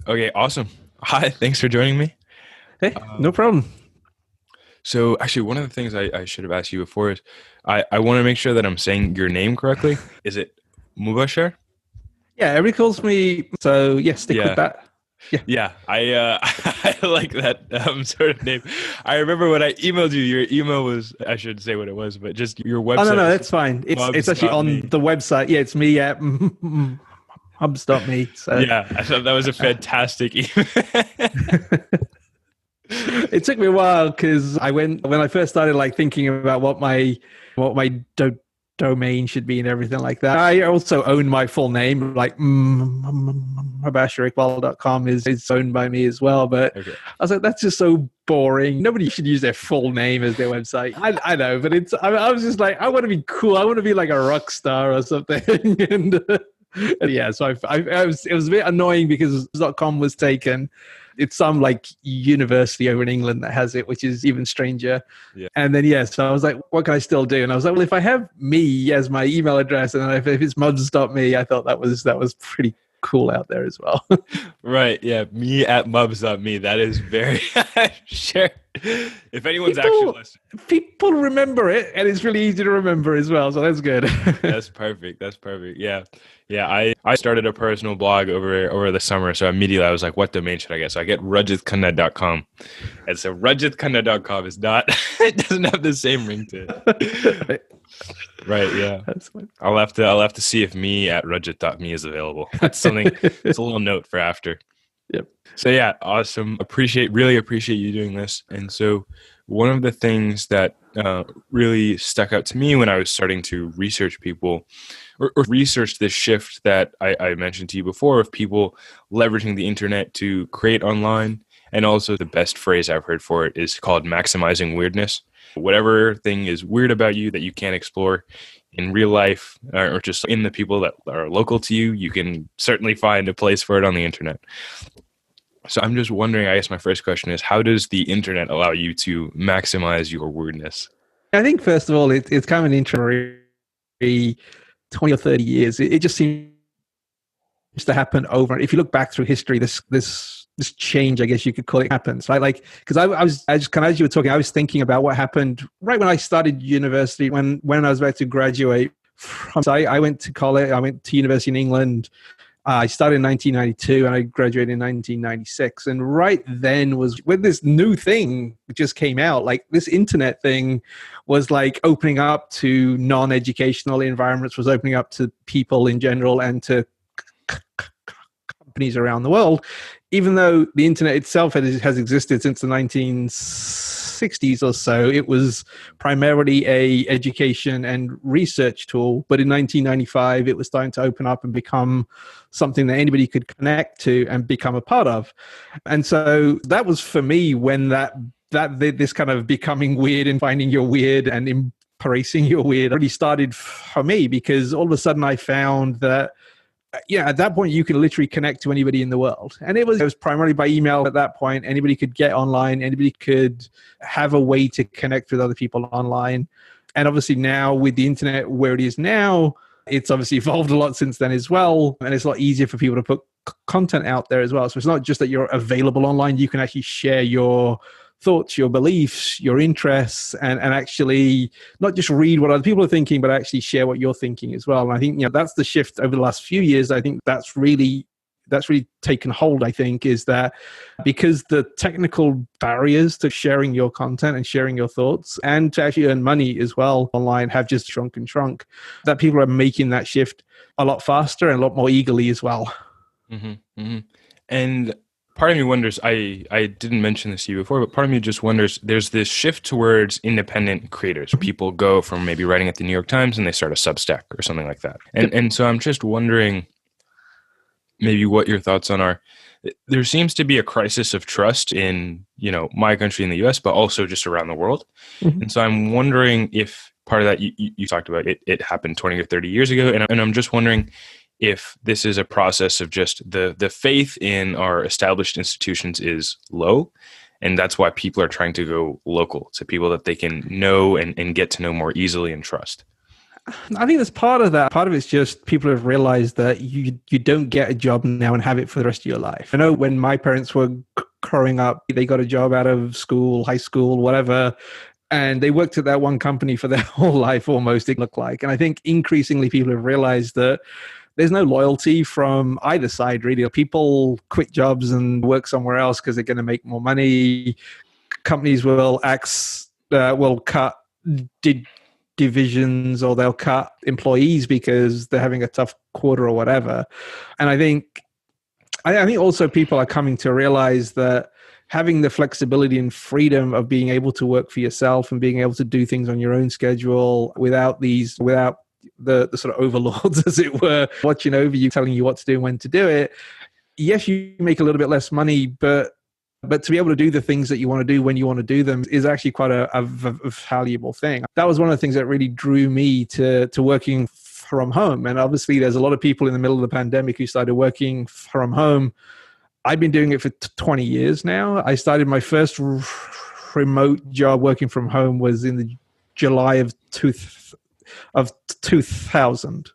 Okay, awesome. Hi, thanks for joining me. Hey, no Um, problem. so actually, one of the things I should have asked you before is I want to make sure that I'm saying your name correctly. Is it Mubashar? Yeah, everybody calls me. So yeah, stick with Yeah, that. Yeah. yeah. I like that sort of name. I remember when I emailed you, your email was I should say what it was, but just your Oh no, website no, was that's just fine. It's actually on mubs.me. the website. Yeah, it's me at hubs.me. So Yeah, I thought that was a fantastic email. it took me a while because I went when I first started like thinking about what my domain should be and everything like that. I also own my full name, like Mubashar is owned by me as well. But Okay. I was like, that's just so boring. Nobody should use their full name as their website. I know, but I was just like, I want to be cool. I want to be like a rock star or something. And yeah, so it was a bit annoying because .com was taken. It's some like university over in England that has it, which is even stranger. Yeah. And then yeah, so I was like, what can I still do? And I was like, well, if I have me as my email address, and if it's muds.me, I thought that was pretty cool out there as well. Right. Yeah. Me at mubs.me. That is very sure. If anyone's actually people listening, people remember it, and it's really easy to remember as well. So that's good. that's perfect. That's perfect. Yeah. Yeah. I started a personal blog over the summer. So immediately I was like, what domain should I get? So I get rajithkhanna.com. And so rajithkhanna.com is not, it doesn't have the same ring to it. Right. Yeah. That's fine. I'll have to see if me at rajith.me is available. That's something, it's a little note for after. Yep. So yeah, awesome. Really appreciate you doing this. And so one of the things that really stuck out to me when I was starting to research people or research this shift that I mentioned to you before of people leveraging the internet to create online. And also the best phrase I've heard for it is called maximizing weirdness. Whatever thing is weird about you that you can't explore in real life or just in the people that are local to you, you can certainly find a place for it on the internet. So I'm just wondering, I guess my first question is, how does the internet allow you to maximize your weirdness? I think first of all, it's kind of an intro 20 or 30 years. It just seems to happen over. If you look back through history, this change, I guess you could call it, happens, right? Like, because I just kind of, as you were talking, I was thinking about what happened right when I started university, when I was about to graduate from, so I went to college, I went to university in England. I started in 1992 and I graduated in 1996. And right then was when this new thing just came out, like this internet thing was like opening up to non-educational environments, was opening up to people in general and to companies around the world, even though the internet itself has existed since the 1960s or so. It was primarily a education and research tool, but in 1995 it was starting to open up and become something that anybody could connect to and become a part of. And so that was for me when that this kind of becoming weird and finding your weird and embracing your weird really started for me, because all of a sudden I found that yeah, at that point you can literally connect to anybody in the world. And it was primarily by email at that point. Anybody could get online, anybody could have a way to connect with other people online. And obviously now with the internet where it is now, it's obviously evolved a lot since then as well. And it's a lot easier for people to put content out there as well. So it's not just that you're available online, you can actually share your thoughts, your beliefs, your interests, and actually not just read what other people are thinking, but actually share what you're thinking as well. And I think that's the shift over the last few years. I think that's really taken hold. I think is that because the technical barriers to sharing your content and sharing your thoughts and to actually earn money as well online have just shrunk and shrunk, that people are making that shift a lot faster and a lot more eagerly as well. Hmm. Hmm. And part of me wonders, I didn't mention this to you before, but part of me just wonders, there's this shift towards independent creators. People go from maybe writing at the New York Times and they start a Substack or something like that. And so I'm just wondering maybe what your thoughts on are. There seems to be a crisis of trust in, my country in the US, but also just around the world. Mhm. And so I'm wondering if part of that you talked about it happened 20 or 30 years ago. And I'm just wondering if this is a process of just the faith in our established institutions is low. And that's why people are trying to go local to people that they can know and get to know more easily and trust. I think that's part of that. Part of it's just people have realized that you don't get a job now and have it for the rest of your life. I know when my parents were growing up, they got a job out of school, high school, whatever, and they worked at that one company for their whole life almost, it looked like. And I think increasingly people have realized that there's no loyalty from either side, really. People quit jobs and work somewhere else because they're going to make more money. Companies will cut divisions, or they'll cut employees because they're having a tough quarter or whatever. And I think also people are coming to realize that having the flexibility and freedom of being able to work for yourself and being able to do things on your own schedule without the sort of overlords, as it were, watching over you, telling you what to do and when to do it. Yes, you make a little bit less money, but to be able to do the things that you want to do when you want to do them is actually quite a valuable thing. That was one of the things that really drew me to working from home. And obviously there's a lot of people in the middle of the pandemic who started working from home. I've been doing it for 20 years now. I started my first remote job working from home was in the July of 2000.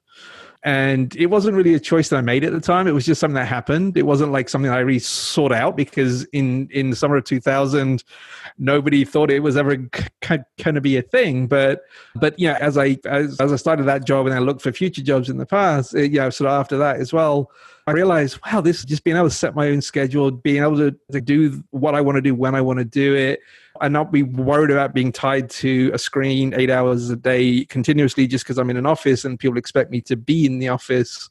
And it wasn't really a choice that I made at the time. It was just something that happened. It wasn't like something I really sought out, because in the summer of 2000, nobody thought it was ever going to be a thing. But yeah, as I started that job and I looked for future jobs in the past, sort of after that as well, I realized, wow, this just being able to set my own schedule, being able to do what I want to do when I want to do it, and not be worried about being tied to a screen 8 hours a day continuously just because I'm in an office and people expect me to be in the office.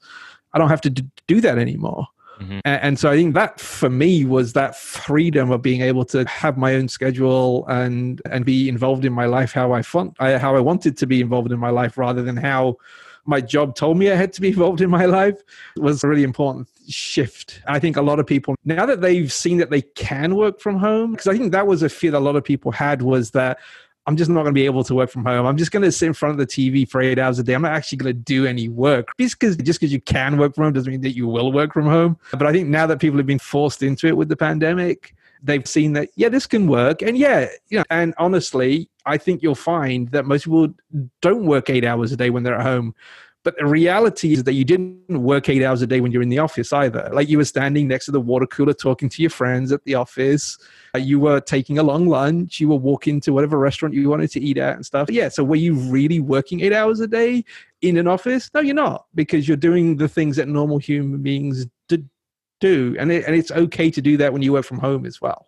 I don't have to do that anymore. Mm-hmm. And so I think that for me was that freedom of being able to have my own schedule and be involved in my life how I wanted to be involved in my life, rather than how my job told me I had to be involved in my life. Was a really important shift. I think a lot of people, now that they've seen that they can work from home, because I think that was a fear that a lot of people had, was that I'm just not going to be able to work from home. I'm just going to sit in front of the TV for 8 hours a day. I'm not actually going to do any work. Just because you can work from home doesn't mean that you will work from home. But I think now that people have been forced into it with the pandemic, they've seen that, yeah, this can work. And and honestly, I think you'll find that most people don't work 8 hours a day when they're at home. But the reality is that you didn't work 8 hours a day when you're in the office either. Like, you were standing next to the water cooler talking to your friends at the office. You were taking a long lunch. You were walking to whatever restaurant you wanted to eat at and stuff. Yeah. So were you really working 8 hours a day in an office? No, you're not, because you're doing the things that normal human beings do. And it's okay to do that when you work from home as well.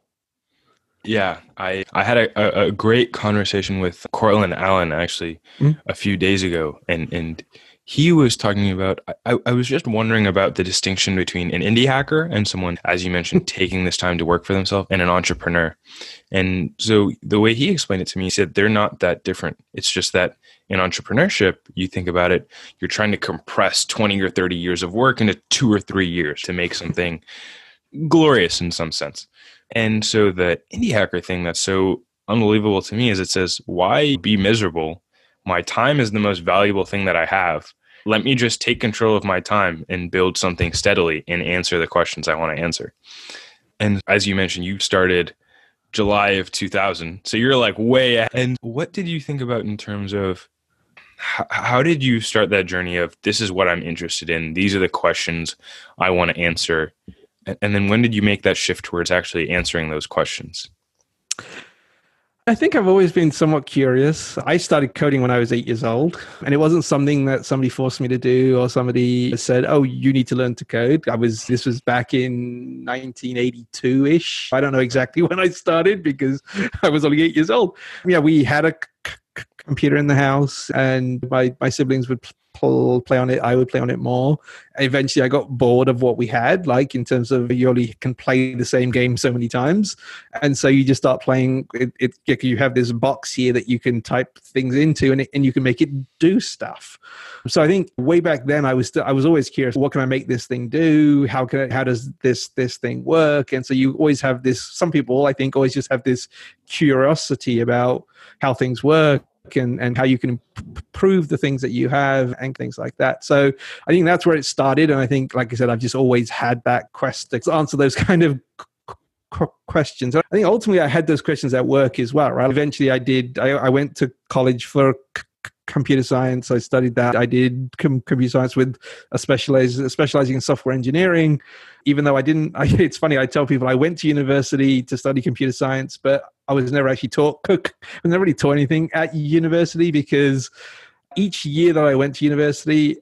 Yeah, I had a great conversation with Cortland Allen actually a few days ago, and he was talking about, I was just wondering about the distinction between an indie hacker and someone, as you mentioned, taking this time to work for themselves, and an entrepreneur. And so the way he explained it to me, he said they're not that different. It's just that in entrepreneurship, you think about it, you're trying to compress 20 or 30 years of work into 2 or 3 years to make something glorious in some sense. And so the indie hacker thing that's so unbelievable to me is it says, why be miserable? My time is the most valuable thing that I have. Let me just take control of my time and build something steadily and answer the questions I want to answer. And as you mentioned, you started July of 2000. So you're like way ahead. And what did you think about in terms of how did you start that journey of, this is what I'm interested in, these are the questions I want to answer? And then when did you make that shift towards actually answering those questions? I think I've always been somewhat curious. I started coding when I was 8 years old, and it wasn't something that somebody forced me to do, or somebody said, oh, you need to learn to code. This was back in 1982-ish. I don't know exactly when I started because I was only 8 years old. Yeah, we had a computer in the house, and my siblings would play on it. I would play on it more. Eventually I got bored of what we had, like in terms of you only can play the same game so many times, and so you just start playing it. You have this box here that you can type things into, and you can make it do stuff. So I think way back then I was always curious, what can I make this thing do? How does this thing work? And so you always have this, some people I think always just have this curiosity about how things work and how you can improve the things that you have and things like that. So I think that's where it started. And I think, like I said, I've just always had that quest to answer those kind of questions. I think ultimately I had those questions at work as well, right? Eventually I went to college for computer science. I studied that. I did computer science with specializing in software engineering, even though it's funny, I tell people I went to university to study computer science, but I was never actually taught cook. I never really taught anything at university, because each year that I went to university,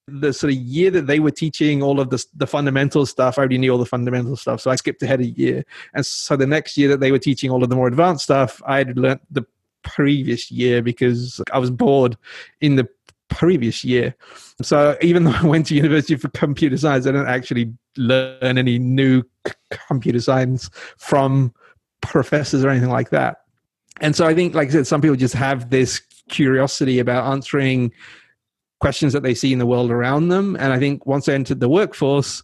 the sort of year that they were teaching all of the fundamental stuff, I already knew all the fundamental stuff. So I skipped ahead a year. And so the next year that they were teaching all of the more advanced stuff, I had learned the previous year because I was bored in the previous year. So even though I went to university for computer science, I didn't actually learn any new computer science from professors or anything like that. And so I think, like I said, some people just have this curiosity about answering questions that they see in the world around them. And I think once I entered the workforce,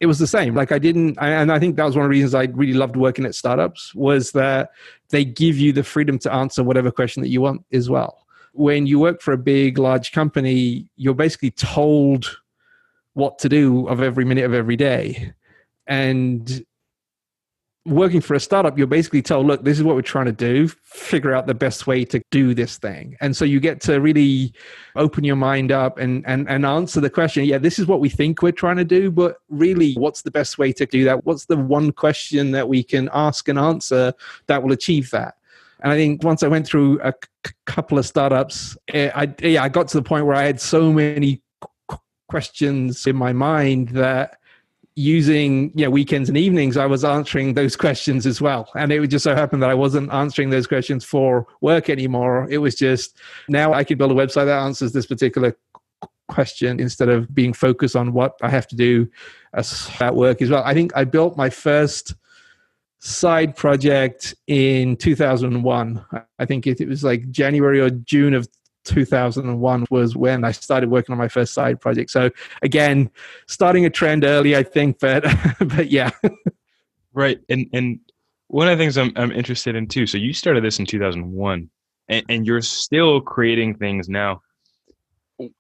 it was the same. Like and I think that was one of the reasons I really loved working at startups, was that they give you the freedom to answer whatever question that you want as well. When you work for a big, large company, you're basically told what to do of every minute of every day. And working for a startup, you're basically told, look, this is what we're trying to do. Figure out the best way to do this thing. And so you get to really open your mind up and answer the question. Yeah, this is what we think we're trying to do, but really, what's the best way to do that? What's the one question that we can ask and answer that will achieve that? And I think once I went through a couple of startups, I got to the point where I had so many questions in my mind that using weekends and evenings, I was answering those questions as well. And it would just so happen that I wasn't answering those questions for work anymore. It was just, now I could build a website that answers this particular question instead of being focused on what I have to do at work as well. I think I built my first side project in 2001. I think it was like January or June of 2001 was when I started working on my first side project. So again, starting a trend early, I think, but yeah. Right. And one of the things I'm interested in too, so you started this in 2001 and you're still creating things now.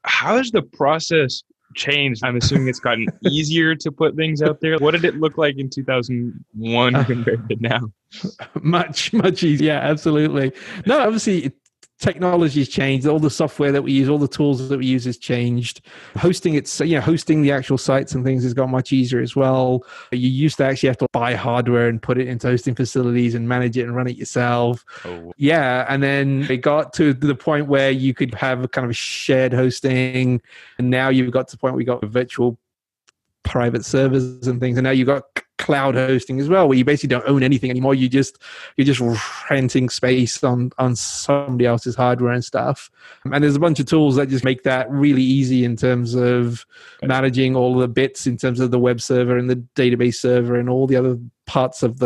How has the process changed? I'm assuming it's gotten easier to put things out there. What did it look like in 2001 compared to now? Much easier. Yeah, absolutely. No, obviously technology's changed. All the software that we use, all the tools that we use has changed. Hosting the actual sites and things has got much easier as well. You used to actually have to buy hardware and put it into hosting facilities and manage it and run it yourself. Oh. Yeah. And then it got to the point where you could have a kind of a shared hosting. And now you've got to the point where we got virtual private servers and things. And now you've got cloud hosting as well, where you basically don't own anything anymore. You're just renting space on somebody else's hardware and stuff. And there's a bunch of tools that just make that really easy in terms of managing all the bits, in terms of the web server and the database server and all the other parts of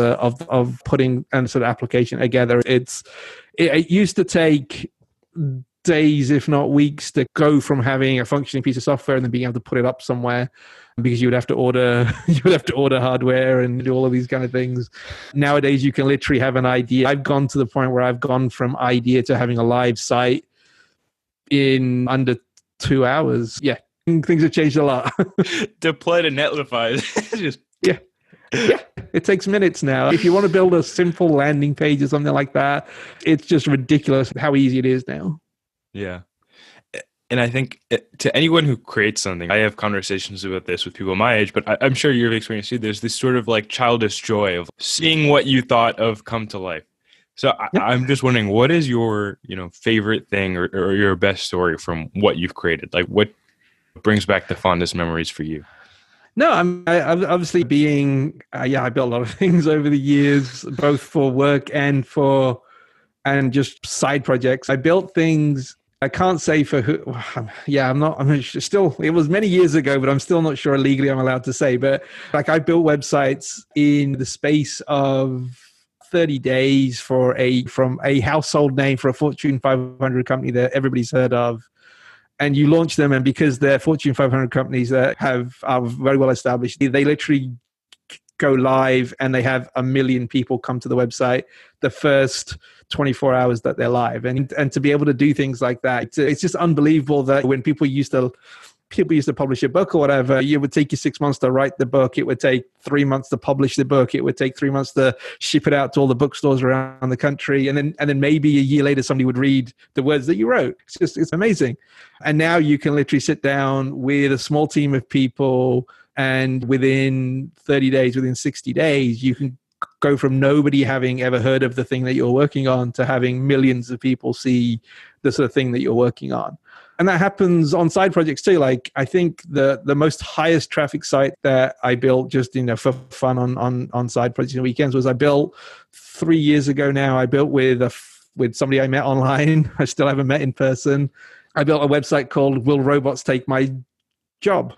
putting and sort of application together. It used to take days, if not weeks, to go from having a functioning piece of software and then being able to put it up somewhere, because you would have to order hardware and do all of these kind of things. Nowadays, you can literally have an idea. I've gone to the point where I've gone from idea to having a live site in under 2 hours. Yeah, things have changed a lot. Deploy to Netlify. Yeah. Yeah, it takes minutes now. If you want to build a simple landing page or something like that, it's just ridiculous how easy it is now. Yeah. And I think to anyone who creates something, I have conversations about this with people my age, but I'm sure you've experienced too. There's this sort of like childish joy of seeing what you thought of come to life. So I'm just wondering, what is your favorite thing or your best story from what you've created? Like, what brings back the fondest memories for you? No, I obviously I built a lot of things over the years, both for work and just side projects. I built things. I can't say for who. Yeah, I'm not still. It was many years ago, but I'm still not sure legally I'm allowed to say. But like, I built websites in the space of 30 days from a household name for a Fortune 500 company that everybody's heard of. And you launch them, and because they're Fortune 500 companies that are very well established, they literally go live and they have 1 million people come to the website the first 24 hours that they're live. And to be able to do things like that, it's just unbelievable that when people used to people used to publish a book or whatever, it would take you 6 months to write the book. It would take 3 months to publish the book. It would take 3 months to ship it out to all the bookstores around the country. And then maybe a year later, somebody would read the words that you wrote. It's amazing. And now you can literally sit down with a small team of people, and within 30 days, within 60 days, you can go from nobody having ever heard of the thing that you're working on to having millions of people see the sort of thing that you're working on. And that happens on side projects too. Like, I think the most highest traffic site that I built just, for fun on side projects and weekends was I built 3 years ago now. I built with somebody I met online. I still haven't met in person. I built a website called Will Robots Take My Job?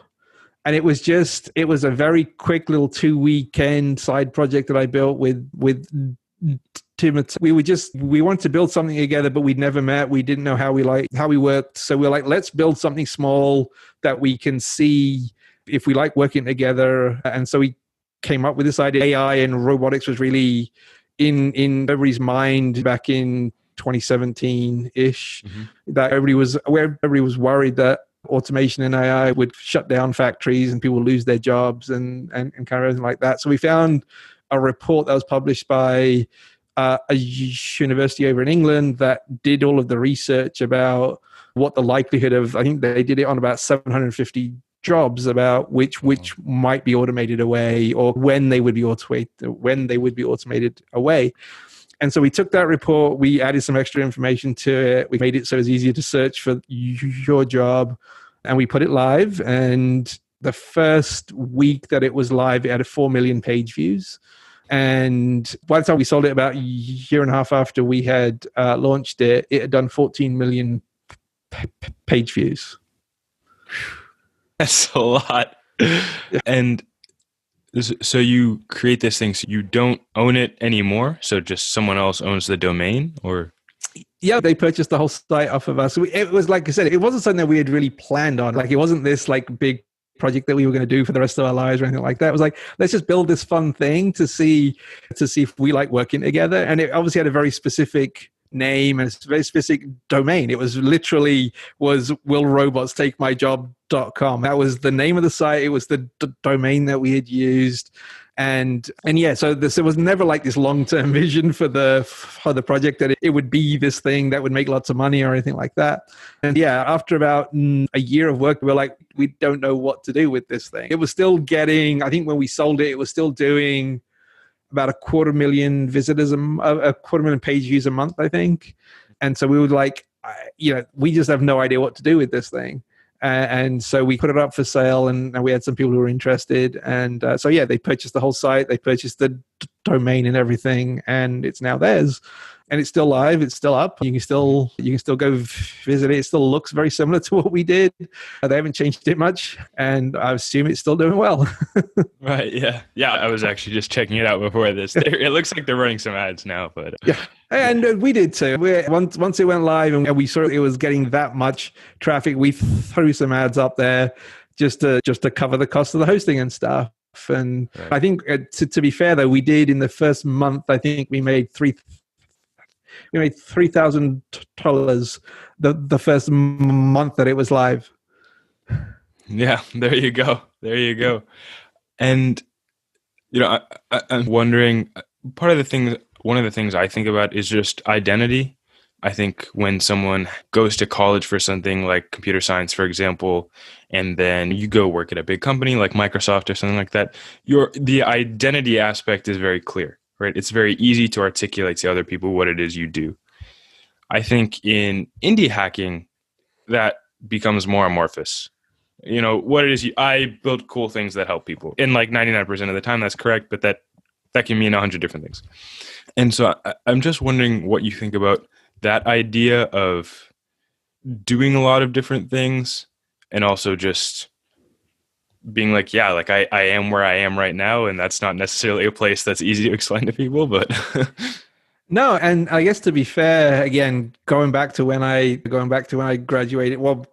And it was a very quick little 2-weekend side project that I built with Tim. We wanted to build something together, but we'd never met. We didn't know how we worked. So we were like, let's build something small that we can see if we like working together. And so we came up with this idea. AI and robotics was really in everybody's mind back in 2017-ish, that everybody was worried that automation and AI would shut down factories and people would lose their jobs and kind of everything like that. So we found a report that was published by a university over in England that did all of the research about what the likelihood of, I think they did it on about 750 jobs, about which might be automated away, or when they would be automated away. And so we took that report, we added some extra information to it, we made it so it was easier to search for your job, and we put it live. And the first week that it was live, it had 4 million page views. And by the time we sold it, about a year and a half after we had launched it, it had done 14 million page views. That's a lot. And so you create this thing, so you don't own it anymore? So just someone else owns the domain, or? Yeah, they purchased the whole site off of us. It was, like I said, it wasn't something that we had really planned on. Like, it wasn't this like big project that we were going to do for the rest of our lives or anything like that. It was like, let's just build this fun thing to see if we like working together. And it obviously had a very specific name and a very specific domain. It was willrobotstakemyjob.com. That was the name of the site. It was the domain that we had used. And yeah, so there was never like this long-term vision for the project that it would be this thing that would make lots of money or anything like that. And yeah, after about a year of work, we were like, we don't know what to do with this thing. It was still getting, I think when we sold it, it was still doing about 250,000 visitors, 250,000 page views a month, I think. And so we were like, we just have no idea what to do with this thing. And so we put it up for sale, and we had some people who were interested. And so, yeah, they purchased the whole site. They purchased the domain and everything, and it's now theirs. And it's still live. It's still up. You can still go visit it. It still looks very similar to what we did. They haven't changed it much, and I assume it's still doing well. Right. Yeah. Yeah. I was actually just checking it out before this. It looks like they're running some ads now, but yeah. And we did too. Once it went live and we saw it was getting that much traffic, we threw some ads up there just to cover the cost of the hosting and stuff. And right. I think to be fair though, we did in the first month, I think we made $3,000 the first month that it was live. Yeah, there you go. And I'm wondering, one of the things I think about is just identity. I think when someone goes to college for something like computer science, for example, and then you go work at a big company like Microsoft or something like that, the identity aspect is very clear, right? It's very easy to articulate to other people what it is you do. I think in indie hacking, that becomes more amorphous. What it is, I build cool things that help people. And like 99% of the time, that's correct, but that can mean 100 different things. And so I'm just wondering what you think about that idea of doing a lot of different things, and also just being like, yeah, like I am where I am right now, and that's not necessarily a place that's easy to explain to people, but no. And I guess to be fair, again, going back to when I graduated, well,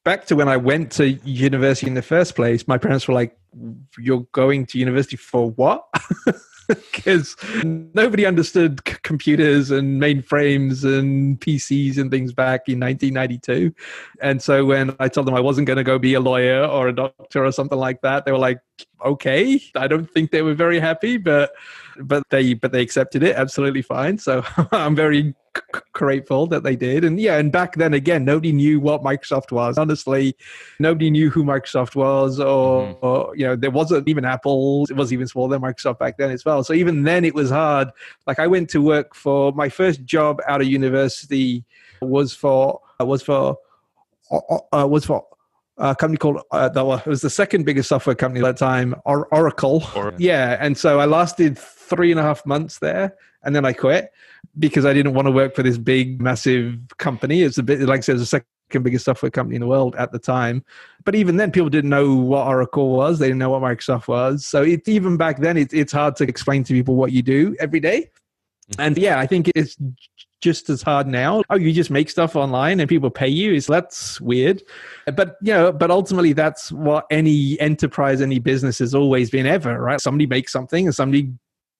back to when I went to university in the first place, my parents were like, "You're going to university for what?" because nobody understood computers and mainframes and PCs and things back in 1992. And so when I told them I wasn't going to go be a lawyer or a doctor or something like that, they were like, okay. I don't think they were very happy, but they accepted it absolutely fine. So I'm very grateful that they did. And yeah, and back then again, nobody knew what Microsoft was. Honestly, nobody knew who Microsoft was, or there wasn't even Apple. It was even smaller than Microsoft back then as well. So even then, it was hard. Like I went to work for my first job out of university was for a company called it was the second biggest software company at that time, Oracle. Yeah, and so I lasted 3.5 months there, and then I quit because I didn't want to work for this big, massive company. It's a bit like I said, it was the second biggest software company in the world at the time. But even then, people didn't know what Oracle was. They didn't know what Microsoft was. So even back then, it's hard to explain to people what you do every day. And yeah, I think it's just as hard now. Oh, you just make stuff online and people pay you? That's weird. But but ultimately that's what any enterprise, any business has always been ever, right? Somebody makes something and somebody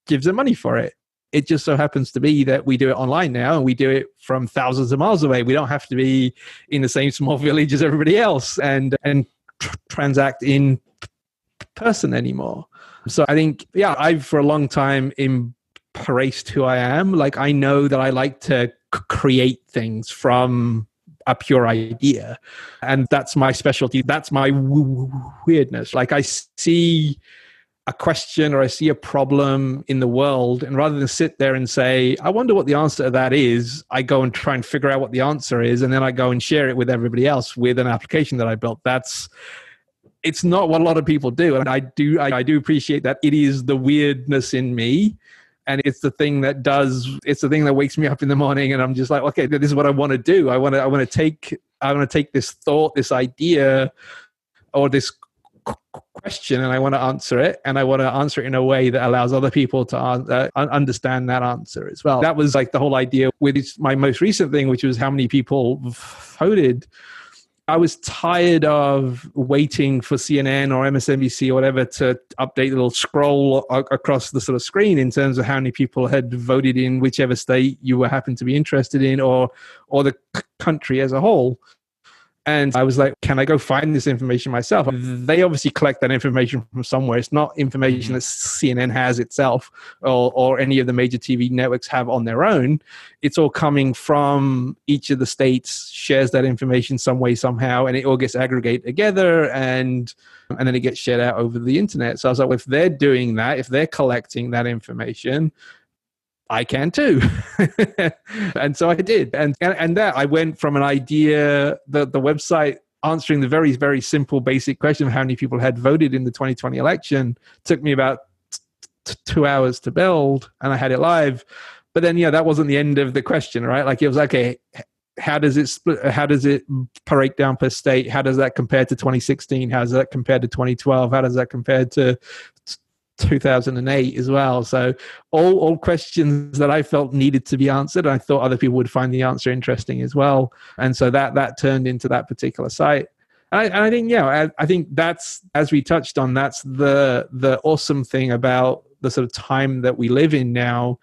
gives them money for it. It just so happens to be that we do it online now, and we do it from thousands of miles away. We don't have to be in the same small village as everybody else and transact in person anymore. So I think, I've for a long time embraced who I am. Like I know that I like to create things from a pure idea, and that's my specialty. That's my weirdness. Like I see a question or I see a problem in the world, and rather than sit there and say, I wonder what the answer to that is, I go and try and figure out what the answer is, and then I go and share it with everybody else with an application that I built. It's not what a lot of people do, and I do appreciate that. It is the weirdness in me, and it's the thing that wakes me up in the morning, and I'm just like, okay, this is what I want to do. I want to take this thought, this idea, or this question, and I want to answer it, and I want to answer it in a way that allows other people to understand that answer as well. That was like the whole idea with my most recent thing, which was how many people voted. I was tired of waiting for CNN or MSNBC or whatever to update the little scroll across the sort of screen in terms of how many people had voted in whichever state you were happen to be interested in, or the country as a whole. And I was like, can I go find this information myself? They obviously collect that information from somewhere. It's not information that CNN has itself, or any of the major TV networks have on their own. It's all coming from each of the states, shares that information some way, somehow, and it all gets aggregated together, and then it gets shared out over the internet. So I was like, well, if they're doing that, if they're collecting that information, I can too. And so I did. And that I went from an idea, the website answering the very, very simple, basic question of how many people had voted in the 2020 election, took me about 2 hours to build, and I had it live. But then, that wasn't the end of the question, right? Like it was, okay, how does it split? How does it break down per state? How does that compare to 2016? How does that compare to 2012? How does that compare to 2008 as well? So all questions that I felt needed to be answered. I thought other people would find the answer interesting as well. And so that turned into that particular site. And I think, I think that's, as we touched on, that's the awesome thing about the sort of time that we live in now,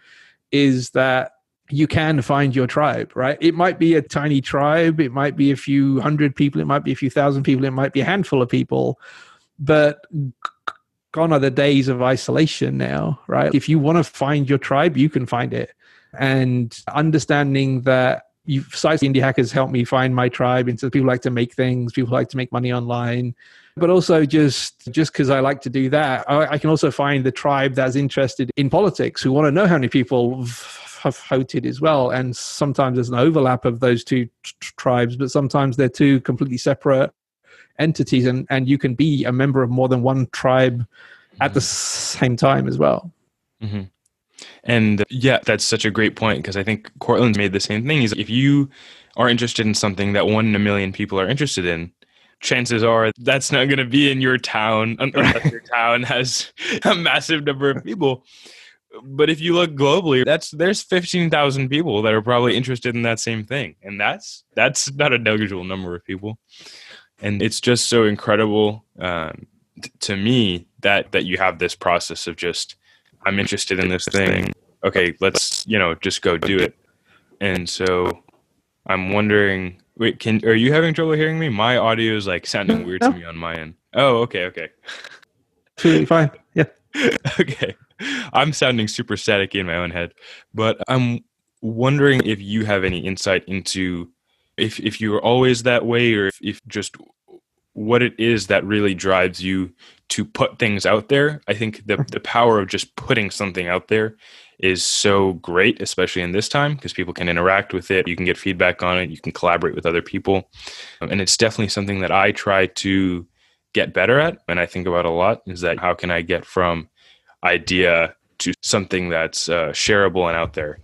is that you can find your tribe, right? It might be a tiny tribe. It might be a few hundred people. It might be a few thousand people. It might be a handful of people, but gone are the days of isolation now, right? If you want to find your tribe, you can find it. And understanding that sites Indie Hackers helped me find my tribe into people who like to make things, people who like to make money online. But also just because I like to do that, I can also find the tribe that's interested in politics, who want to know how many people have voted as well. And sometimes there's an overlap of those two tribes, but sometimes they're two completely separate entities, and you can be a member of more than one tribe at the same time as well. Mm-hmm. And that's such a great point, because I think Cortland's made the same thing. Is if you are interested in something that 1 in a million people are interested in, chances are that's not going to be in your town unless your town has a massive number of people. But if you look globally, there's 15,000 people that are probably interested in that same thing, and that's not a negligible number of people. And it's just so incredible to me that you have this process of just I'm interested in this thing. Okay, let's, just go do it. And so I'm wondering, wait, are you having trouble hearing me? My audio is like sounding weird to No, me on my end. Oh, okay, okay. absolutely fine. Yeah. Okay. I'm sounding super staticky in my own head, but I'm wondering if you have any insight into if you were always that way, or if just what it is that really drives you to put things out there. I think the power of just putting something out there is so great, especially in this time, because people can interact with it. You can get feedback on it. You can collaborate with other people. And it's definitely something that I try to get better at. And I think about a lot is that how can I get from idea to something that's shareable and out there?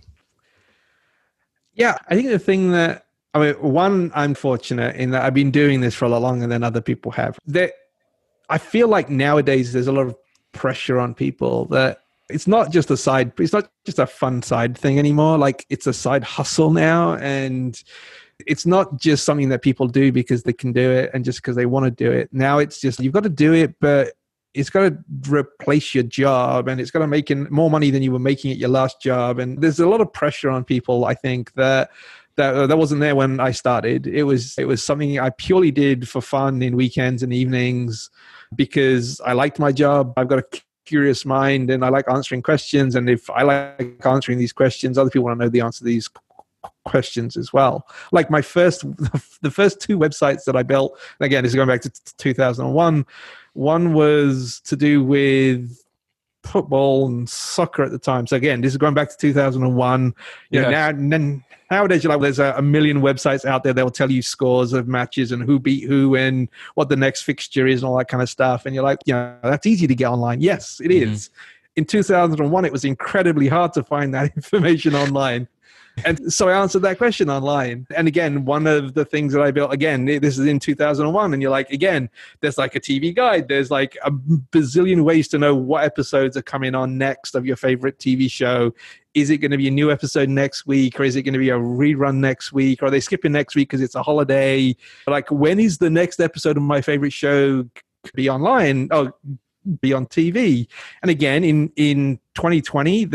Yeah, I think the thing that I mean, one, I'm fortunate in that I've been doing this for a lot longer than other people have. That I feel like nowadays there's a lot of pressure on people that it's not just a fun side thing anymore. Like it's a side hustle now, and it's not just something that people do because they can do it and just because they want to do it. Now it's just you've got to do it, but it's got to replace your job, and it's got to make more money than you were making at your last job. And there's a lot of pressure on people, I think, that wasn't there when I started. It was something I purely did for fun in weekends and evenings because I liked my job. I've got a curious mind and I like answering questions. And if I like answering these questions, other people want to know the answer to these questions as well. Like the first two websites that I built, and again, this is going back to 2001. One was to do with football and soccer at the time. So again, this is going back to 2001. Nowadays, there's a million websites out there that will tell you scores of matches and who beat who and what the next fixture is and all that kind of stuff. And you're like, that's easy to get online. Yes, it is. In 2001, it was incredibly hard to find that information online. And so I answered that question online. And again, one of the things that I built, again, this is in 2001. And you're like, again, there's like a TV guide. There's like a bazillion ways to know what episodes are coming on next of your favorite TV show. Is it going to be a new episode next week? Or is it going to be a rerun next week? Or are they skipping next week because it's a holiday? Like, when is the next episode of my favorite show be online? Oh, be on TV? And again, in 2020,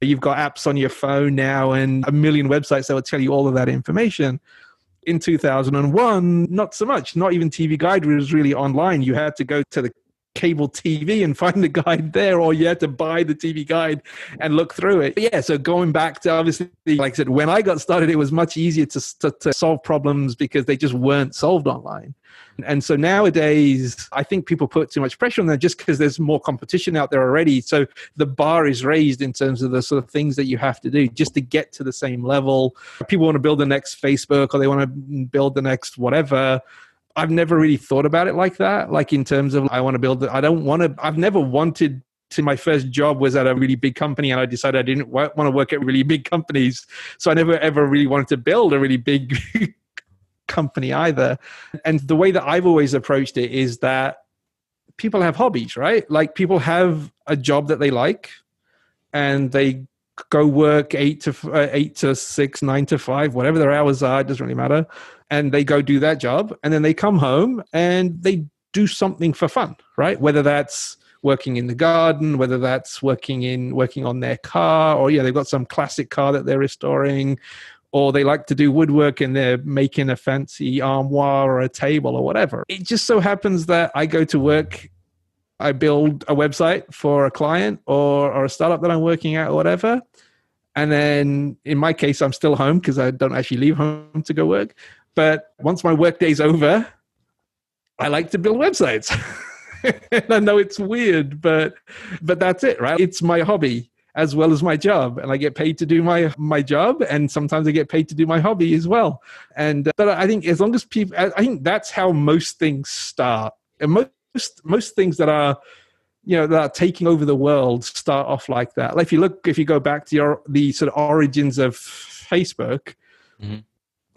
you've got apps on your phone now and a million websites that will tell you all of that information. In 2001, not so much. Not even TV Guide was really online. You had to go to the cable TV and find the guide there, or you had to buy the TV Guide and look through it. But yeah, so going back to, obviously, like I said, when I got started, it was much easier to solve problems because they just weren't solved online. And so nowadays, I think people put too much pressure on them just because there's more competition out there already. So the bar is raised in terms of the sort of things that you have to do just to get to the same level. People want to build the next Facebook, or they want to build the next whatever. I've never really thought about it like that. Like in terms of I've never wanted to. My first job was at a really big company, and I decided I didn't want to work at really big companies. So I never ever really wanted to build a really big company either. And the way that I've always approached it is that people have hobbies, right? Like people have a job that they like and they go work 8 to 6, 9 to 5, whatever their hours are, it doesn't really matter. And they go do that job, and then they come home and they do something for fun, right? Whether that's working in the garden, whether that's working on their car, or they've got some classic car that they're restoring, or they like to do woodwork and they're making a fancy armoire or a table or whatever. It just so happens that I go to work, I build a website for a client or a startup that I'm working at or whatever. And then in my case, I'm still home because I don't actually leave home to go work. But once my work day's over, I like to build websites. And I know it's weird, but that's it, right? It's my hobby as well as my job, and I get paid to do my job, and sometimes I get paid to do my hobby as well. And but I think as long as people, I think that's how most things start, and most things that are that are taking over the world start off like that. Like if you go back to the sort of origins of Facebook. Mm-hmm.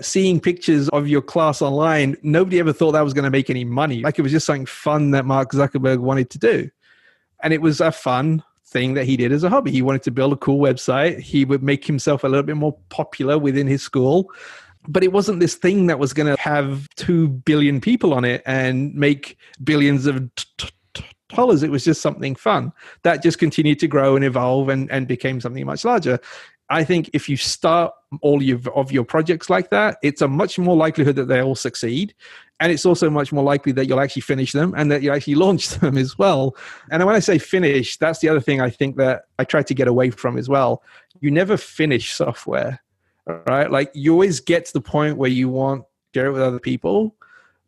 Seeing pictures of your class online, nobody ever thought that was going to make any money. Like it was just something fun that Mark Zuckerberg wanted to do. And it was a fun thing that he did as a hobby. He wanted to build a cool website. He would make himself a little bit more popular within his school. But it wasn't this thing that was going to have 2 billion people on it and make billions of $100. It was just something fun that just continued to grow and evolve and became something much larger. I think if you start all of your projects like that, it's a much more likelihood that they'll succeed. And it's also much more likely that you'll actually finish them and that you actually launch them as well. And when I say finish, that's the other thing I think that I try to get away from as well. You never finish software, right? Like you always get to the point where you want to share it with other people,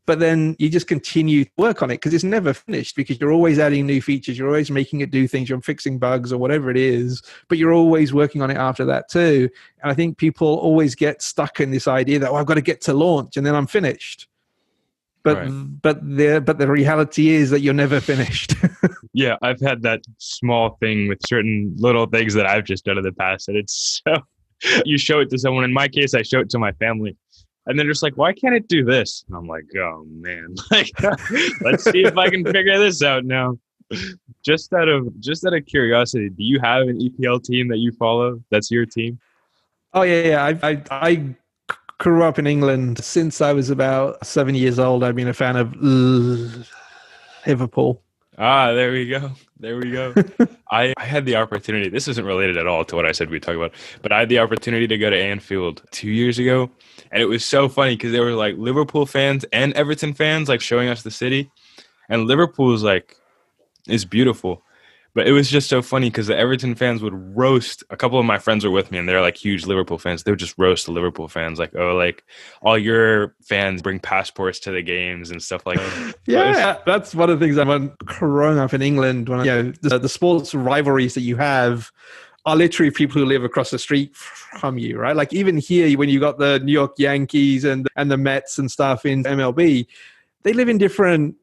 but then you just continue to work on it because it's never finished, because you're always adding new features. You're always making it do things. You're fixing bugs or whatever it is, but you're always working on it after that too. And I think people always get stuck in this idea that, I've got to get to launch and then I'm finished. But Right. but the reality is that you're never finished. Yeah, I've had that small thing with certain little things that I've just done in the past, and it's so you show it to someone. In my case, I show it to my family, and they're just like, "Why can't it do this?" And I'm like, "Oh man, like, let's see if I can figure this out now." Just out of curiosity, do you have an EPL team that you follow? That's your team? Oh yeah. I grew up in England since I was about 7 years old. I've been a fan of Liverpool. Ah, there we go. There we go. I had the opportunity. This isn't related at all to what I said we talk about, but I had the opportunity to go to Anfield 2 years ago, and it was so funny because there were like Liverpool fans and Everton fans like showing us the city, and Liverpool is beautiful. But it was just so funny because the Everton fans would roast. A couple of my friends were with me, and they're like huge Liverpool fans. They would just roast the Liverpool fans, like, "Oh, like all your fans bring passports to the games and stuff like that." Yeah, that's one of the things I'm growing up in England. When the sports rivalries that you have are literally people who live across the street from you, right? Like even here, when you got the New York Yankees and the Mets and stuff in MLB, they live in different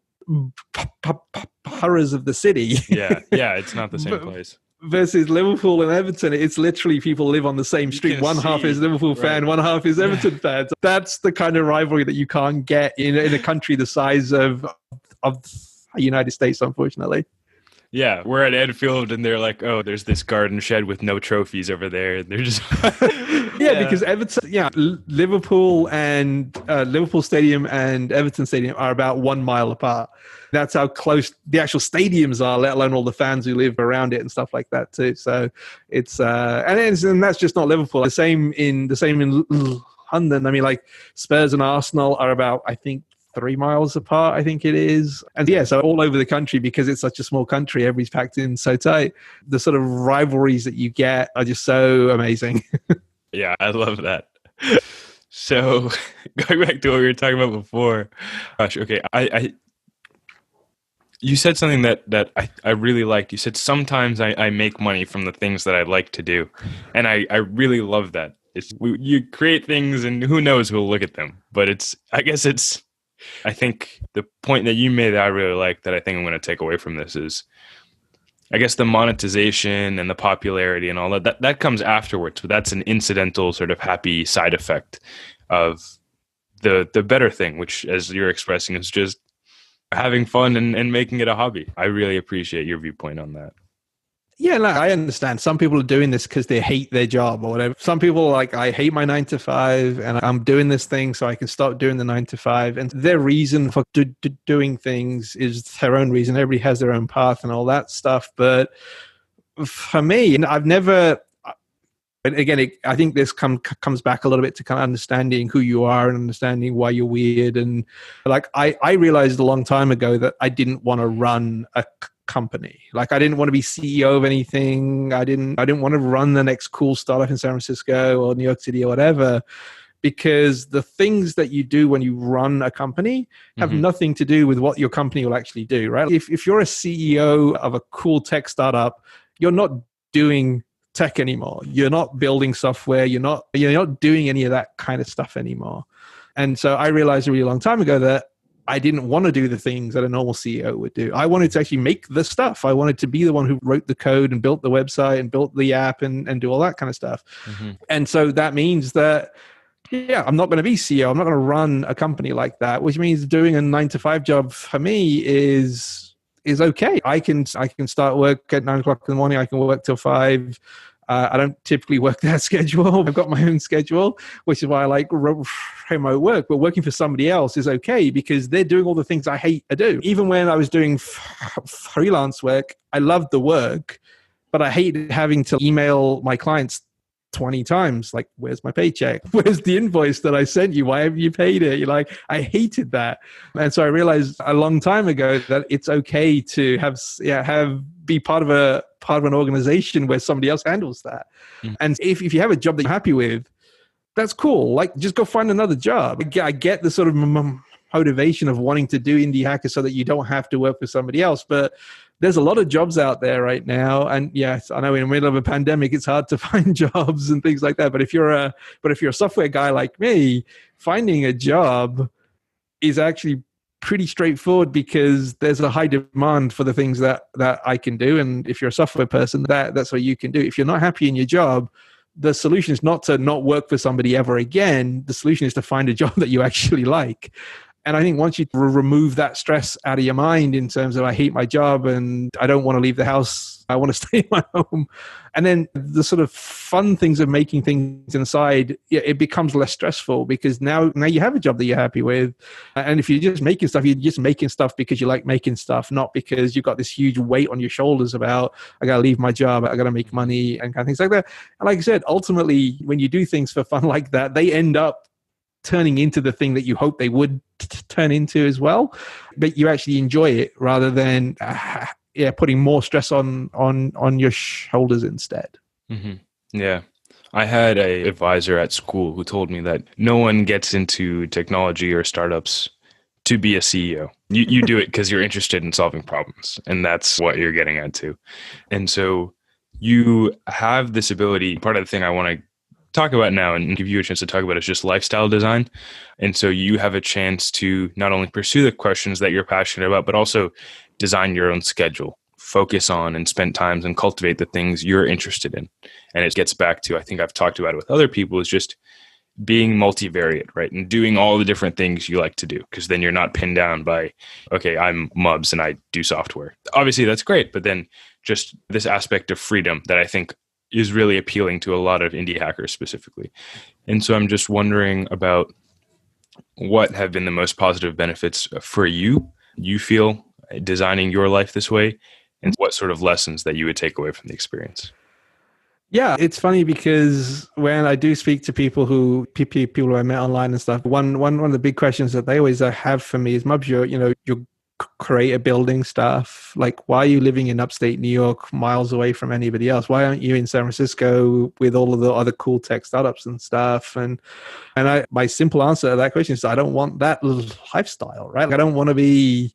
boroughs of the city. Yeah, it's not the same place. Versus Liverpool and Everton, it's literally people live on the same street. One half is Liverpool fan, one half is Everton fan. That's the kind of rivalry that you can't get in a country the size of the United States, unfortunately. Yeah, we're at Anfield, and they're like, "Oh, there's this garden shed with no trophies over there." And they're just because Everton, Liverpool and Liverpool Stadium and Everton Stadium are about 1 mile apart. That's how close the actual stadiums are, let alone all the fans who live around it and stuff like that too. So it's and that's just not Liverpool. The same in London. I mean, like Spurs and Arsenal are about, I think, 3 miles apart, I think it is. And so all over the country, because it's such a small country, everybody's packed in so tight. The sort of rivalries that you get are just so amazing. Yeah, I love that. So going back to what we were talking about before, gosh, okay, you said something that I really liked. You said sometimes I make money from the things that I like to do, and I really love that. You create things, and who knows who'll look at them. But I think the point that you made that I really like, that I think I'm going to take away from this, is I guess the monetization and the popularity and all that comes afterwards, but that's an incidental sort of happy side effect of the better thing, which, as you're expressing, is just having fun and making it a hobby. I really appreciate your viewpoint on that. Yeah, no, I understand. Some people are doing this because they hate their job or whatever. Some people are like, I hate my 9 to 5 and I'm doing this thing so I can stop doing the 9 to 5. And their reason for doing things is their own reason. Everybody has their own path and all that stuff. But for me, I've never... And again, I think this comes back a little bit to kind of understanding who you are and understanding why you're weird. And like, I realized a long time ago that I didn't want to run a company. Like, I didn't want to be CEO of anything. I didn't want to run the next cool startup in San Francisco or New York City or whatever, because the things that you do when you run a company have nothing to do with what your company will actually do, right? If you're a CEO of a cool tech startup, you're not doing tech anymore. You're not building software. You're not doing any of that kind of stuff anymore. And so I realized a really long time ago that I didn't want to do the things that a normal CEO would do. I wanted to actually make the stuff. I wanted to be the one who wrote the code and built the website and built the app and do all that kind of stuff. And so that means that, I'm not going to be CEO. I'm not going to run a company like that, which means doing a 9 to 5 job for me is okay. I can start work at 9 o'clock in the morning. I can work till 5. I don't typically work that schedule. I've got my own schedule, which is why I like remote work. But working for somebody else is okay because they're doing all the things I hate to do. Even when I was doing freelance work, I loved the work, but I hated having to email my clients 20 times, like, where's my paycheck? Where's the invoice that I sent you? Why haven't you paid it? You're like, I hated that. And so I realized a long time ago that it's okay to be part of an organization where somebody else handles that. Mm. And if you have a job that you're happy with, that's cool. Like, just go find another job. I get the sort of motivation of wanting to do indie hacker so that you don't have to work for somebody else. But there's a lot of jobs out there right now. And yes, I know in the middle of a pandemic, it's hard to find jobs and things like that. But if you're a software guy like me, finding a job is actually pretty straightforward because there's a high demand for the things that I can do. And if you're a software person, that's what you can do. If you're not happy in your job, the solution is not to not work for somebody ever again. The solution is to find a job that you actually like. And I think once you remove that stress out of your mind in terms of I hate my job and I don't want to leave the house, I want to stay in my home. And then the sort of fun things of making things inside, it becomes less stressful because now you have a job that you're happy with. And if you're just making stuff, you're just making stuff because you like making stuff, not because you've got this huge weight on your shoulders about, I got to leave my job, I got to make money and kind of things like that. And like I said, ultimately, when you do things for fun like that, they end up turning into the thing that you hope they would turn into as well, but you actually enjoy it rather than putting more stress on your shoulders instead. Mm-hmm. Yeah. I had an advisor at school who told me that no one gets into technology or startups to be a CEO. You do it because you're interested in solving problems, and that's what you're getting at too. And so you have this ability. Part of the thing I want to talk about now and give you a chance to talk about is just lifestyle design. And so you have a chance to not only pursue the questions that you're passionate about, but also design your own schedule, focus on and spend times and cultivate the things you're interested in. And it gets back to, I think I've talked about it with other people, is just being multivariate, right? And doing all the different things you like to do, because then you're not pinned down by, okay, I'm Mubs and I do software. Obviously that's great, but then just this aspect of freedom that I think is really appealing to a lot of indie hackers specifically. And so I'm just wondering about what have been the most positive benefits for you feel, designing your life this way, and what sort of lessons that you would take away from the experience. Yeah, it's funny because when I do speak to people who I met online and stuff, one of the big questions that they always have for me is, Mubs, you're creator building stuff. Like, why are you living in upstate New York, miles away from anybody else? Why aren't you in San Francisco with all of the other cool tech startups and stuff? And my simple answer to that question is, I don't want that lifestyle, right? Like, I don't want to be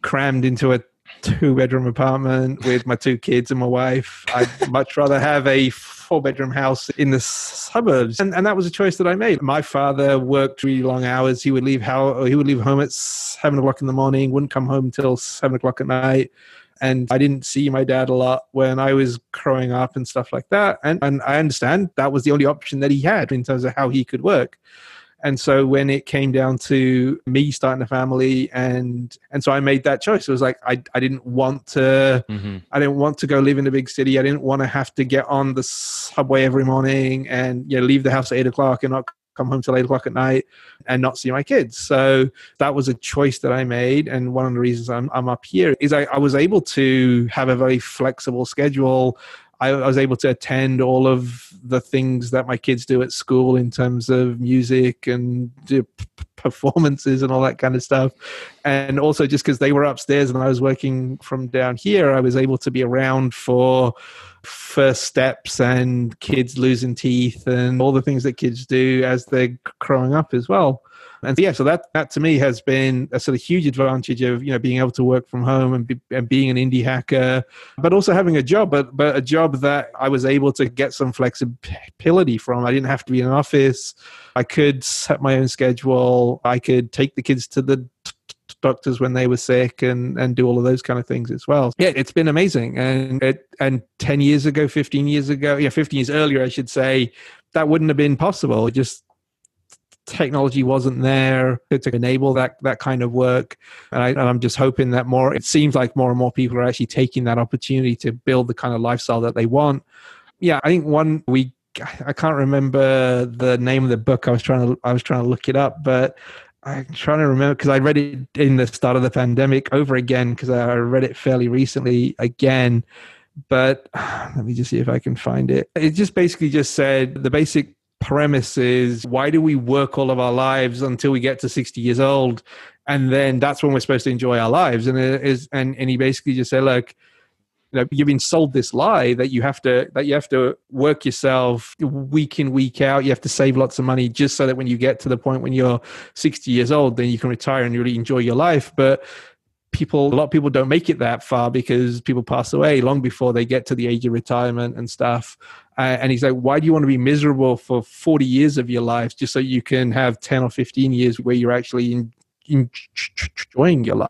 crammed into a 2-bedroom apartment with my 2 kids and my wife. I'd much rather have a 4-bedroom house in the suburbs. And that was a choice that I made. My father worked really long hours. He would leave home at 7 o'clock in the morning, wouldn't come home until 7 o'clock at night. And I didn't see my dad a lot when I was growing up and stuff like that. And I understand that was the only option that he had in terms of how he could work. And so when it came down to me starting a family, and so I made that choice. It was like I didn't want to I didn't want to go live in a big city. I didn't want to have to get on the subway every morning and leave the house at 8 o'clock and not come home till 8 o'clock at night and not see my kids. So that was a choice that I made. And one of the reasons I'm up here is I was able to have a very flexible schedule. I was able to attend all of the things that my kids do at school in terms of music and performances and all that kind of stuff. And also just because they were upstairs and I was working from down here, I was able to be around for first steps and kids losing teeth and all the things that kids do as they're growing up as well. And so that to me has been a sort of huge advantage of being able to work from home and being an indie hacker, but also having a job, but a job that I was able to get some flexibility from. I didn't have to be in an office. I could set my own schedule. I could take the kids to the doctors when they were sick and do all of those kind of things as well. Yeah, it's been amazing. And 10 years ago, 15 years ago, 15 years earlier, I should say, that wouldn't have been possible. Just technology wasn't there to enable that kind of work. And I'm just hoping that it seems like more and more people are actually taking that opportunity to build the kind of lifestyle that they want. Yeah, I think I can't remember the name of the book. I was trying to look it up, but I'm trying to remember because I read it in the start of the pandemic over again because I read it fairly recently again. But let me just see if I can find it. It just basically just said the basic premise is, why do we work all of our lives until we get to 60 years old? And then that's when we're supposed to enjoy our lives. And it is, and he basically just said, look, you've been sold this lie that you have to work yourself week in, week out. You have to save lots of money just so that when you get to the point when you're 60 years old, then you can retire and really enjoy your life. But a lot of people don't make it that far because people pass away long before they get to the age of retirement and stuff. And he's like, why do you want to be miserable for 40 years of your life just so you can have 10 or 15 years where you're actually enjoying your life?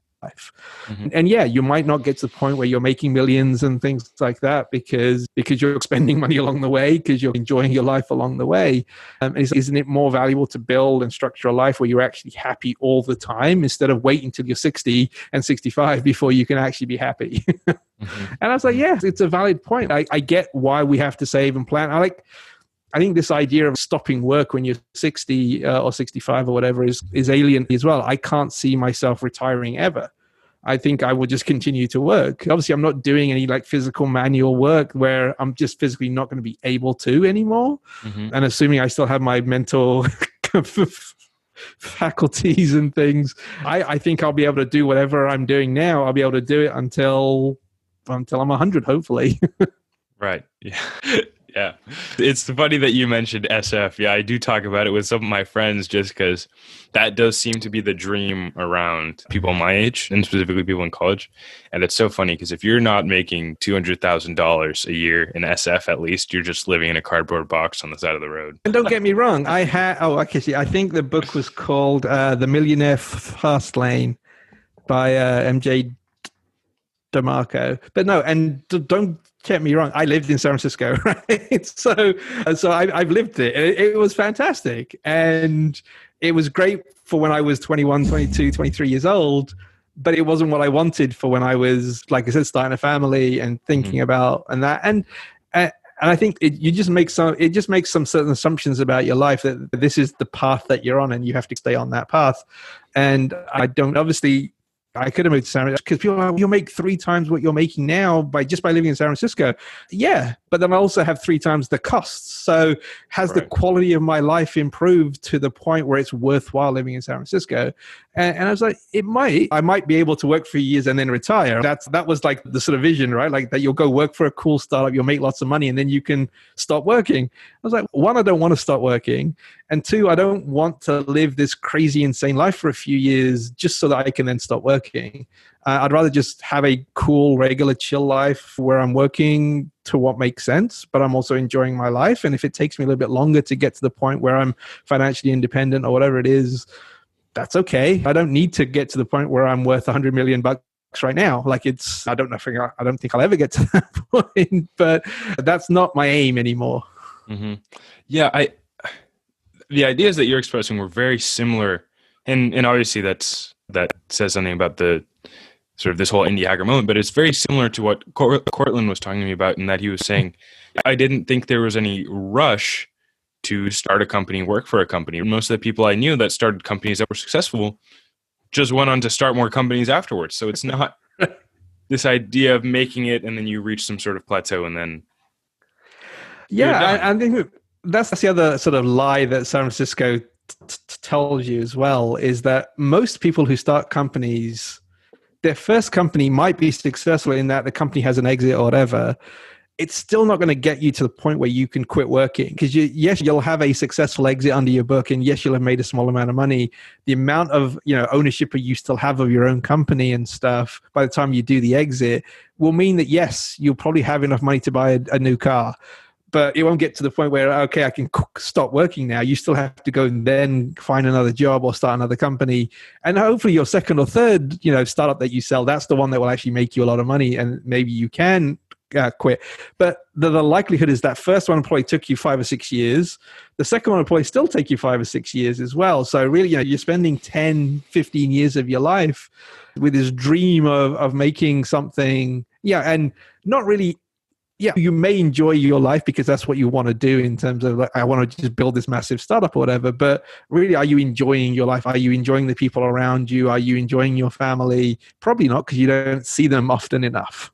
Mm-hmm. And yeah, you might not get to the point where you're making millions and things like that because you're spending money along the way, because you're enjoying your life along the way. Isn't it more valuable to build and structure a life where you're actually happy all the time instead of waiting till you're 60 and 65 before you can actually be happy? Mm-hmm. And I was like, yeah, it's a valid point. I get why we have to save and plan. I think this idea of stopping work when you're 60 or 65 or whatever is alien as well. I can't see myself retiring ever. I think I will just continue to work. Obviously, I'm not doing any physical manual work where I'm just physically not going to be able to anymore. Mm-hmm. And assuming I still have my mental faculties and things, I think I'll be able to do whatever I'm doing now. I'll be able to do it until I'm 100, hopefully. Right. Yeah. Yeah. It's funny that you mentioned SF. Yeah, I do talk about it with some of my friends just because that does seem to be the dream around people my age and specifically people in college. And it's so funny because if you're not making $200,000 a year in SF, at least you're just living in a cardboard box on the side of the road. And don't get me wrong. I think the book was called The Millionaire Fast Lane by MJ DeMarco. But no, and don't get me wrong, I lived in San Francisco, right? So I've lived it. It was fantastic. And it was great for when I was 21, 22, 23 years old, but it wasn't what I wanted for when I was, like I said, starting a family and thinking about and that. And I think it just makes some certain assumptions about your life that this is the path that you're on and you have to stay on that path. And I could have moved to San Francisco because people are like, you'll make 3 times what you're making now by living in San Francisco. Yeah, but then I also have 3 times the costs. So has the quality of my life improved to the point where it's worthwhile living in San Francisco? And I was like, I might be able to work for years and then retire. That was like the sort of vision, right? Like that you'll go work for a cool startup, you'll make lots of money, and then you can stop working. I was like, 1, I don't want to stop working. And 2, I don't want to live this crazy, insane life for a few years just so that I can then stop working. I'd rather just have a cool, regular, chill life where I'm working to what makes sense, but I'm also enjoying my life. And if it takes me a little bit longer to get to the point where I'm financially independent or whatever it is, that's okay. I don't need to get to the point where I'm worth $100 million right now. I don't think I'll ever get to that point, but that's not my aim anymore. Mm-hmm. Yeah. The ideas that you're expressing were very similar. And obviously that says something about the sort of this whole indie hacker moment, but it's very similar to what Cortland was talking to me about, in that he was saying, I didn't think there was any rush to start a company, work for a company. Most of the people I knew that started companies that were successful just went on to start more companies afterwards. So it's not this idea of making it and then you reach some sort of plateau and then. Yeah, I think that's the other sort of lie that San Francisco tells you as well, is that most people who start companies, their first company might be successful in that the company has an exit or whatever. It's still not going to get you to the point where you can quit working, because yes, you'll have a successful exit under your book, and yes, you'll have made a small amount of money. The amount of ownership you still have of your own company and stuff by the time you do the exit will mean that yes, you'll probably have enough money to buy a new car, but it won't get to the point where, okay, I can stop working now. You still have to go and then find another job or start another company. And hopefully your second or third, startup that you sell, that's the one that will actually make you a lot of money. And maybe you can quit. But the likelihood is that first one probably took you 5 or 6 years. The second one will probably still take you 5 or 6 years as well. So really, you're spending 10, 15 years of your life with this dream of making something. Yeah. And not really yeah, you may enjoy your life because that's what you want to do in terms of like, I want to just build this massive startup or whatever. But really, are you enjoying your life? Are you enjoying the people around you? Are you enjoying your family? Probably not, because you don't see them often enough.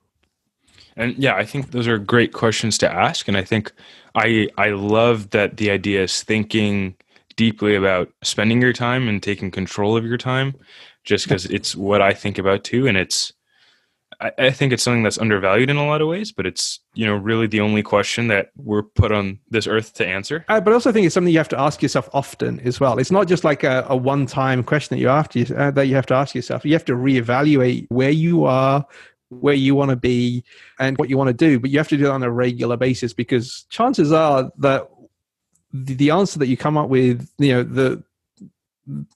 And yeah, I think those are great questions to ask. And I think I love that the idea is thinking deeply about spending your time and taking control of your time, just because it's what I think about too. And I think it's something that's undervalued in a lot of ways, but it's, really the only question that we're put on this earth to answer. But I also think it's something you have to ask yourself often as well. It's not just like a one-time question that that you have to ask yourself. You have to reevaluate where you are, where you want to be, and what you want to do. But you have to do that on a regular basis, because chances are that the answer that you come up with,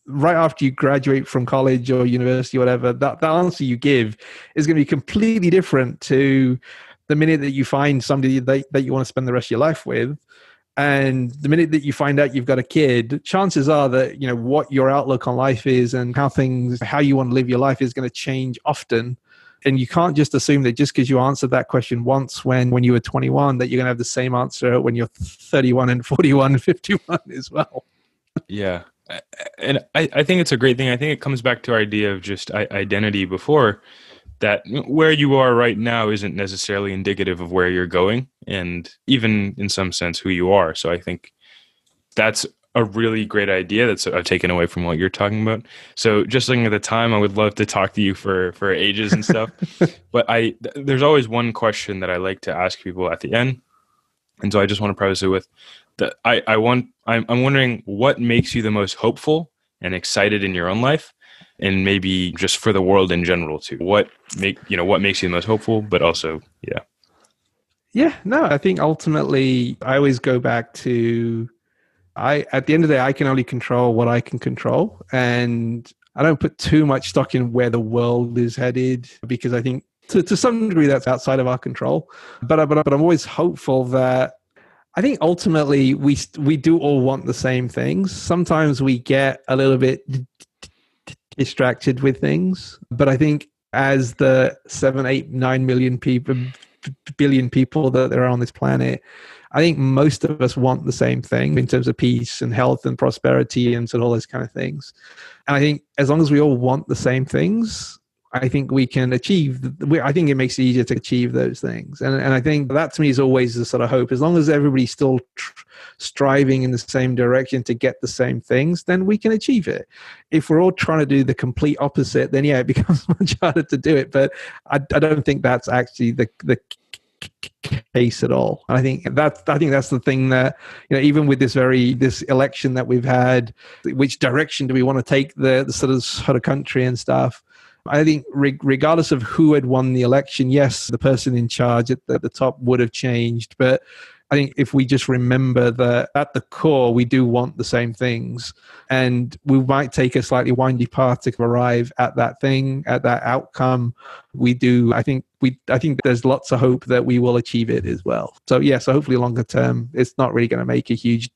right after you graduate from college or university or whatever, that answer you give is going to be completely different to the minute that you find somebody that you want to spend the rest of your life with. And the minute that you find out you've got a kid, chances are that, what your outlook on life is and how you want to live your life is going to change often. And you can't just assume that just because you answered that question once when you were 21, that you're going to have the same answer when you're 31 and 41 and 51 as well. Yeah. And I think it's a great thing. I think it comes back to our idea of just identity before, that where you are right now isn't necessarily indicative of where you're going, and even in some sense who you are. So I think that's a really great idea that's taken away from what you're talking about. So just looking at the time, I would love to talk to you for ages and stuff. But there's always one question that I like to ask people at the end. And so I just want to preface it with that I'm wondering what makes you the most hopeful and excited in your own life, and maybe just for the world in general too. What makes you the most hopeful, but also, yeah. Yeah, no, I think ultimately I always go back to, at the end of the day, I can only control what I can control. And I don't put too much stock in where the world is headed, because I think to some degree that's outside of our control. But I'm always hopeful that I think ultimately we do all want the same things. Sometimes we get a little bit distracted with things, but I think as the 7, 8, 9 million billion people that there are on this planet, I think most of us want the same thing in terms of peace and health and prosperity and sort of all those kind of things. And I think as long as we all want the same things, I think we can I think it makes it easier to achieve those things. And I think that to me is always the sort of hope. As long as everybody's still striving in the same direction to get the same things, then we can achieve it. If we're all trying to do the complete opposite, then yeah, it becomes much harder to do it. But I don't think that's actually the case at all. And I think that's the thing that, even with this election that we've had, which direction do we want to take the sort of country and stuff? I think regardless of who had won the election, yes, the person in charge at the top would have changed. But I think if we just remember that at the core, we do want the same things, and we might take a slightly windy path to arrive at that thing, at that outcome. We do. I think there's lots of hope that we will achieve it as well. So yeah, so hopefully longer term, it's not really going to make a huge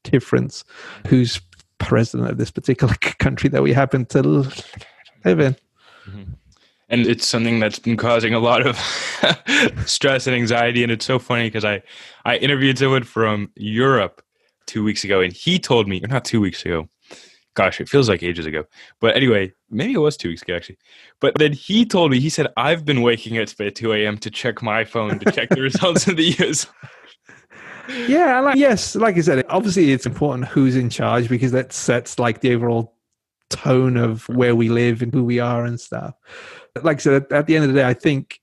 difference who's president of this particular country that we happen to live in. Mm-hmm. And it's something that's been causing a lot of stress and anxiety. And it's so funny because I interviewed someone from Europe 2 weeks ago, and he told me, or not 2 weeks ago, gosh, it feels like ages ago. But anyway, maybe it was 2 weeks ago, actually. But then he told me, he said, I've been waking up at 2 a.m. to check my phone, to check the results of the US. Yeah, yes, like I said, obviously it's important who's in charge, because that sets like the overall tone of where we live and who we are and stuff. Like I said, at the end of the day, I think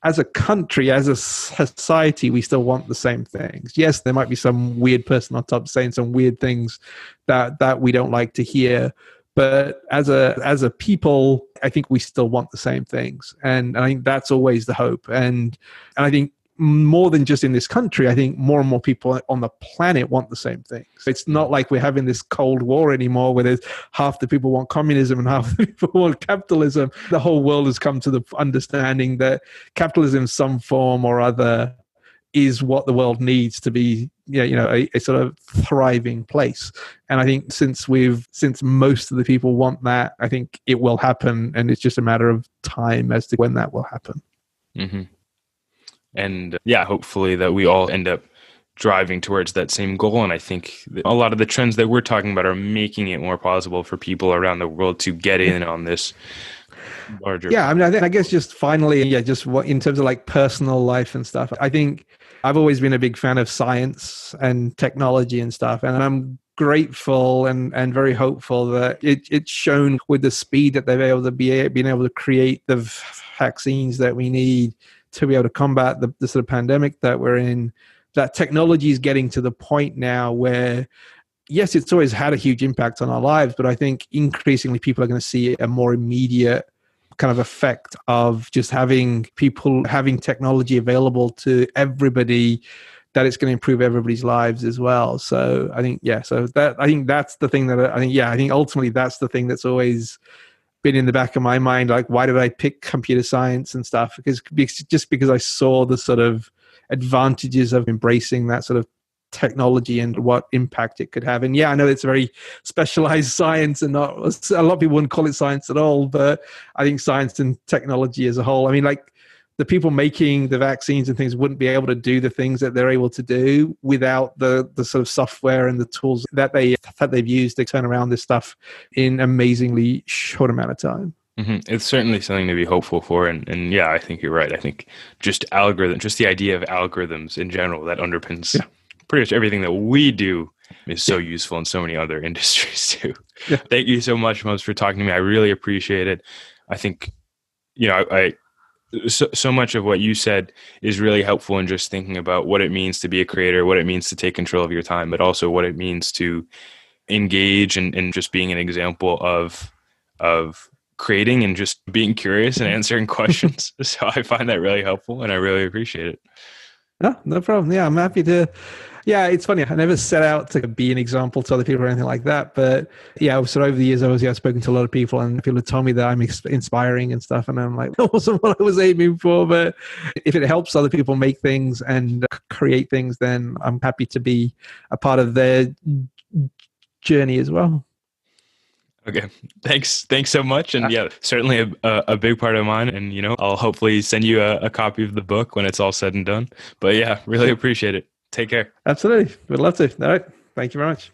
as a country, as a society, we still want the same things. Yes, there might be some weird person on top saying some weird things that we don't like to hear, but as a people, I think we still want the same things, and I think that's always the hope. And I think more than just in this country, I think more and more people on the planet want the same things. It's not like we're having this Cold War anymore, where there's half the people want communism and half the people want capitalism. The whole world has come to the understanding that capitalism, some form or other, is what the world needs to be, a sort of thriving place. And I think since most of the people want that, I think it will happen, and it's just a matter of time as to when that will happen. Mm-hmm. And yeah, hopefully that we all end up driving towards that same goal. And I think that a lot of the trends that we're talking about are making it more possible for people around the world to get Yeah. in on this larger. Yeah, I mean, I guess just finally, yeah, just what in terms of like personal life and stuff. I think I've always been a big fan of science and technology and stuff, and I'm grateful and very hopeful that it's shown with the speed that they've able to being able to create the vaccines that we need to be able to combat the sort of pandemic that we're in. That technology is getting to the point now where yes, it's always had a huge impact on our lives, but I think increasingly people are going to see a more immediate kind of effect of just having people having technology available to everybody, that it's going to improve everybody's lives as well. So I think, yeah, so that I think that's the thing that I think ultimately that's the thing that's always been in the back of my mind. Like, why did I pick computer science and stuff? Because just because I saw the sort of advantages of embracing that sort of technology and what impact it could have. And yeah, I know it's a very specialized science and not a lot of people wouldn't call it science at all, but I think science and technology as a whole, I mean, like the people making the vaccines and things wouldn't be able to do the things that they're able to do without the sort of software and the tools that they've used to turn around this stuff in amazingly short amount of time. Mm-hmm. It's certainly something to be hopeful for. And yeah, I think you're right. I think just the idea of algorithms in general that underpins pretty much everything that we do is so useful in so many other industries too. Yeah. Thank you so much, Mose, for talking to me. I really appreciate it. I think, I so much of what you said is really helpful in just thinking about what it means to be a creator, what it means to take control of your time, but also what it means to engage and just being an example of creating and just being curious and answering questions. So I find that really helpful and I really appreciate it. No problem. Yeah, I'm happy to. Yeah, it's funny. I never set out to be an example to other people or anything like that. But yeah, so over the years, I've spoken to a lot of people and people have told me that I'm inspiring and stuff. And I'm like, that wasn't what I was aiming for. But if it helps other people make things and create things, then I'm happy to be a part of their journey as well. Okay. Thanks so much. And yeah, certainly a big part of mine. And, I'll hopefully send you a copy of the book when it's all said and done. But yeah, really appreciate it. Take care. Absolutely. Would love to. All right. Thank you very much.